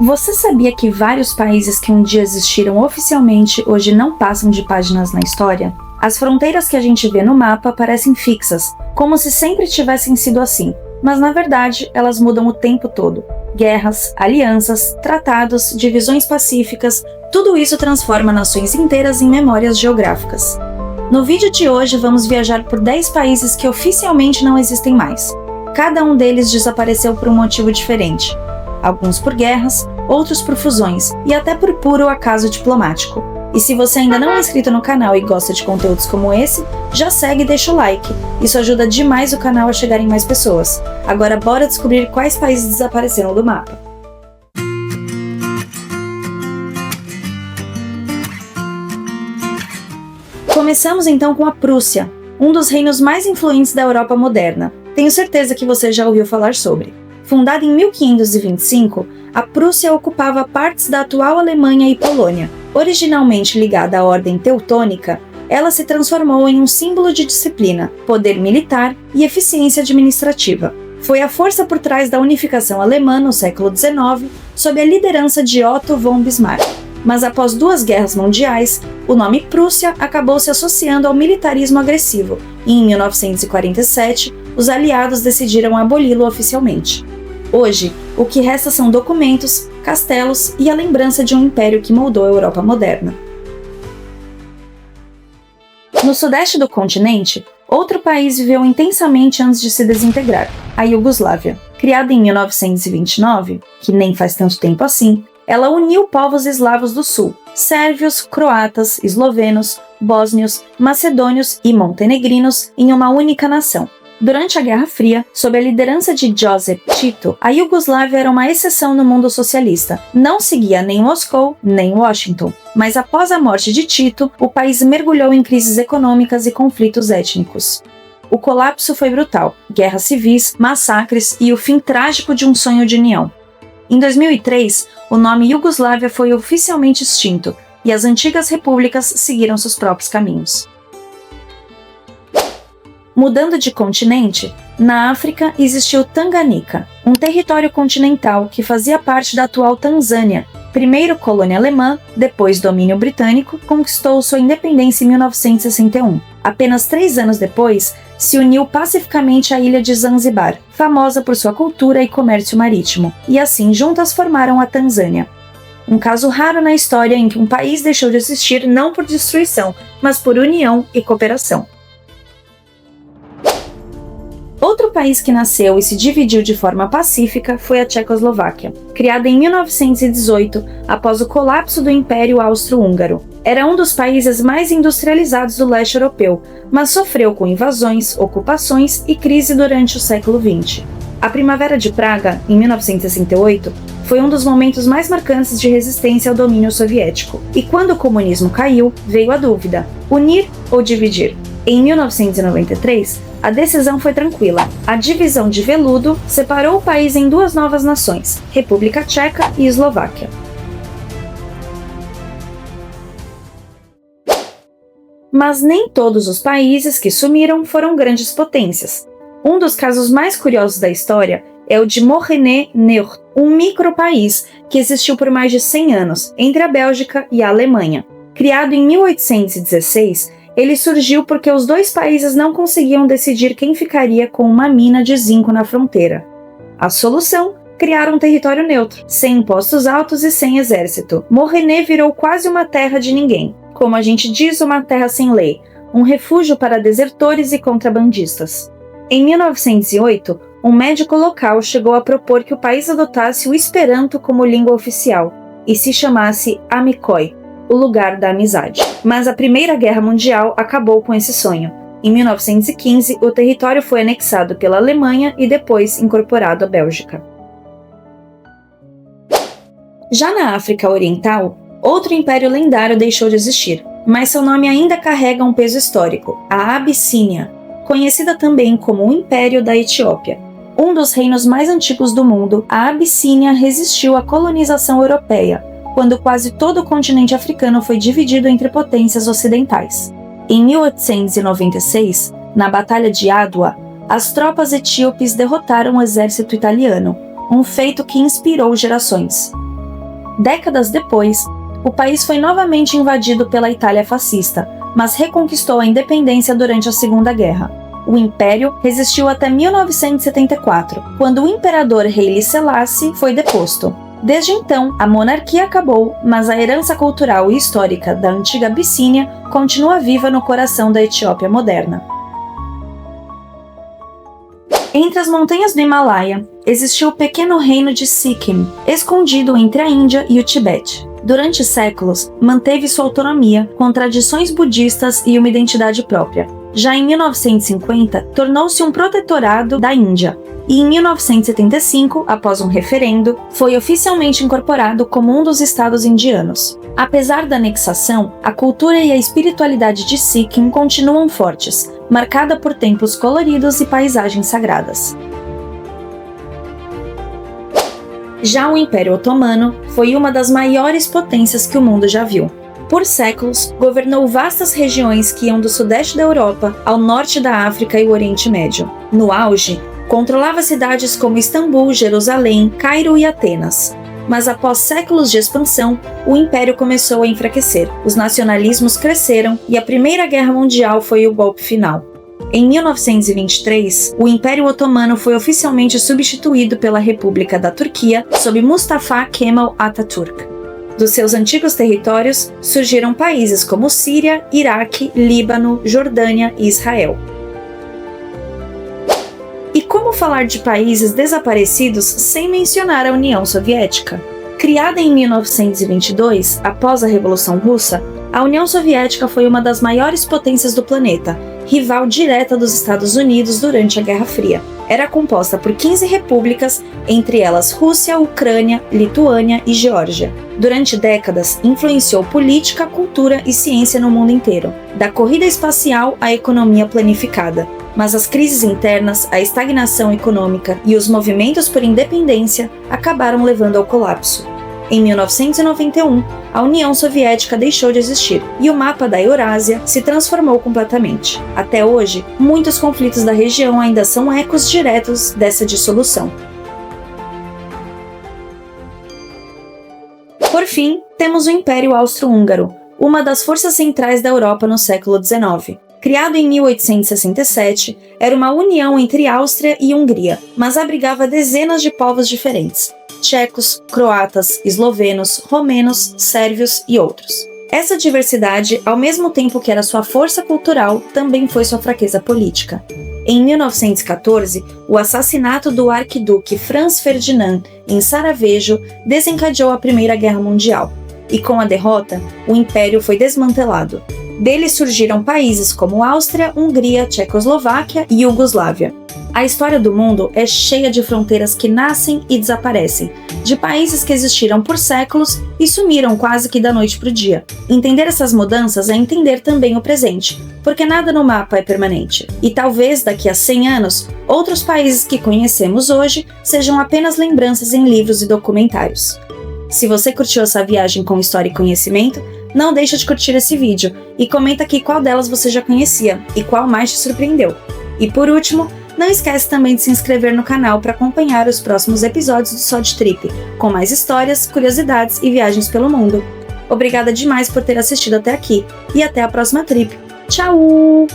Você sabia que vários países que um dia existiram oficialmente hoje não passam de páginas na história? As fronteiras que a gente vê no mapa parecem fixas, como se sempre tivessem sido assim, mas na verdade elas mudam o tempo todo. Guerras, alianças, tratados, divisões pacíficas, tudo isso transforma nações inteiras em memórias geográficas. No vídeo de hoje vamos viajar por 10 países que oficialmente não existem mais. Cada um deles desapareceu por um motivo diferente. Alguns por guerras, outros por fusões e até por puro acaso diplomático. E se você ainda não é inscrito no canal e gosta de conteúdos como esse, já segue e deixa o like. Isso ajuda demais o canal a chegar em mais pessoas. Agora bora descobrir quais países desapareceram do mapa. Começamos então com a Prússia, um dos reinos mais influentes da Europa moderna. Tenho certeza que você já ouviu falar sobre. Fundada em 1525, a Prússia ocupava partes da atual Alemanha e Polônia. Originalmente ligada à ordem teutônica, ela se transformou em um símbolo de disciplina, poder militar e eficiência administrativa. Foi a força por trás da unificação alemã no século XIX, sob a liderança de Otto von Bismarck. Mas após 2 guerras mundiais, o nome Prússia acabou se associando ao militarismo agressivo, e em 1947, os aliados decidiram aboli-lo oficialmente. Hoje, o que resta são documentos, castelos e a lembrança de um império que moldou a Europa moderna. No sudeste do continente, outro país viveu intensamente antes de se desintegrar, a Iugoslávia. Criada em 1929, que nem faz tanto tempo assim, ela uniu povos eslavos do sul, sérvios, croatas, eslovenos, bósnios, macedônios e montenegrinos em uma única nação. Durante a Guerra Fria, sob a liderança de Joseph Tito, a Iugoslávia era uma exceção no mundo socialista. Não seguia nem Moscou, nem Washington. Mas após a morte de Tito, o país mergulhou em crises econômicas e conflitos étnicos. O colapso foi brutal, guerras civis, massacres e o fim trágico de um sonho de união. Em 2003, o nome Iugoslávia foi oficialmente extinto, e as antigas repúblicas seguiram seus próprios caminhos. Mudando de continente, na África existiu Tanganica, um território continental que fazia parte da atual Tanzânia. Primeiro colônia alemã, depois domínio britânico, conquistou sua independência em 1961. Apenas 3 anos depois, se uniu pacificamente à ilha de Zanzibar, famosa por sua cultura e comércio marítimo, e assim juntas formaram a Tanzânia. Um caso raro na história em que um país deixou de existir não por destruição, mas por união e cooperação. Outro país que nasceu e se dividiu de forma pacífica foi a Tchecoslováquia, criada em 1918 após o colapso do Império Austro-Húngaro. Era um dos países mais industrializados do leste europeu, mas sofreu com invasões, ocupações e crise durante o século XX. A Primavera de Praga, em 1968, foi um dos momentos mais marcantes de resistência ao domínio soviético. E quando o comunismo caiu, veio a dúvida: unir ou dividir? Em 1993, a decisão foi tranquila. A divisão de Veludo separou o país em 2 novas nações, República Tcheca e Eslováquia. Mas nem todos os países que sumiram foram grandes potências. Um dos casos mais curiosos da história é o de Mohenê-Nehru, um micropaís que existiu por mais de 100 anos, entre a Bélgica e a Alemanha. Criado em 1816, ele surgiu porque os 2 países não conseguiam decidir quem ficaria com uma mina de zinco na fronteira. A solução? Criar um território neutro, sem impostos altos e sem exército. Mohenê virou quase uma terra de ninguém. Como a gente diz, uma terra sem lei, um refúgio para desertores e contrabandistas. Em 1908, um médico local chegou a propor que o país adotasse o Esperanto como língua oficial e se chamasse Amikoj, o lugar da amizade. Mas a Primeira Guerra Mundial acabou com esse sonho. Em 1915, o território foi anexado pela Alemanha e depois incorporado à Bélgica. Já na África Oriental, outro império lendário deixou de existir, mas seu nome ainda carrega um peso histórico: a Abissínia, conhecida também como o Império da Etiópia. Um dos reinos mais antigos do mundo, a Abissínia resistiu à colonização europeia, quando quase todo o continente africano foi dividido entre potências ocidentais. Em 1896, na Batalha de Adwa, as tropas etíopes derrotaram o exército italiano, um feito que inspirou gerações. Décadas depois, o país foi novamente invadido pela Itália fascista, mas reconquistou a independência durante a Segunda Guerra. O Império resistiu até 1974, quando o imperador Haile Selassie foi deposto. Desde então, a monarquia acabou, mas a herança cultural e histórica da antiga Abissínia continua viva no coração da Etiópia moderna. Entre as montanhas do Himalaia, existiu o pequeno reino de Sikkim, escondido entre a Índia e o Tibete. Durante séculos, manteve sua autonomia, com tradições budistas e uma identidade própria. Já em 1950, tornou-se um protetorado da Índia, e em 1975, após um referendo, foi oficialmente incorporado como um dos estados indianos. Apesar da anexação, a cultura e a espiritualidade de Sikkim continuam fortes, marcada por templos coloridos e paisagens sagradas. Já o Império Otomano foi uma das maiores potências que o mundo já viu. Por séculos, governou vastas regiões que iam do sudeste da Europa ao norte da África e o Oriente Médio. No auge, controlava cidades como Istambul, Jerusalém, Cairo e Atenas. Mas após séculos de expansão, o Império começou a enfraquecer. Os nacionalismos cresceram e a Primeira Guerra Mundial foi o golpe final. Em 1923, o Império Otomano foi oficialmente substituído pela República da Turquia sob Mustafa Kemal Atatürk. Dos seus antigos territórios, surgiram países como Síria, Iraque, Líbano, Jordânia e Israel. E como falar de países desaparecidos sem mencionar a União Soviética? Criada em 1922, após a Revolução Russa, a União Soviética foi uma das maiores potências do planeta, rival direta dos Estados Unidos durante a Guerra Fria. Era composta por 15 repúblicas, entre elas Rússia, Ucrânia, Lituânia e Geórgia. Durante décadas, influenciou política, cultura e ciência no mundo inteiro, da corrida espacial à economia planificada. Mas as crises internas, a estagnação econômica e os movimentos por independência acabaram levando ao colapso. Em 1991, a União Soviética deixou de existir e o mapa da Eurásia se transformou completamente. Até hoje, muitos conflitos da região ainda são ecos diretos dessa dissolução. Por fim, temos o Império Austro-Húngaro, uma das forças centrais da Europa no século XIX. Criado em 1867, era uma união entre Áustria e Hungria, mas abrigava dezenas de povos diferentes: tchecos, croatas, eslovenos, romenos, sérvios e outros. Essa diversidade, ao mesmo tempo que era sua força cultural, também foi sua fraqueza política. Em 1914, o assassinato do arquiduque Franz Ferdinand em Sarajevo desencadeou a Primeira Guerra Mundial, e com a derrota, o império foi desmantelado. Dele surgiram países como Áustria, Hungria, Tchecoslováquia e Iugoslávia. A história do mundo é cheia de fronteiras que nascem e desaparecem, de países que existiram por séculos e sumiram quase que da noite para o dia. Entender essas mudanças é entender também o presente, porque nada no mapa é permanente. E talvez daqui a 100 anos, outros países que conhecemos hoje sejam apenas lembranças em livros e documentários. Se você curtiu essa viagem com história e conhecimento, não deixa de curtir esse vídeo e comenta aqui qual delas você já conhecia e qual mais te surpreendeu. E por último, não esquece também de se inscrever no canal para acompanhar os próximos episódios do Sod Trip, com mais histórias, curiosidades e viagens pelo mundo. Obrigada demais por ter assistido até aqui e até a próxima trip. Tchau!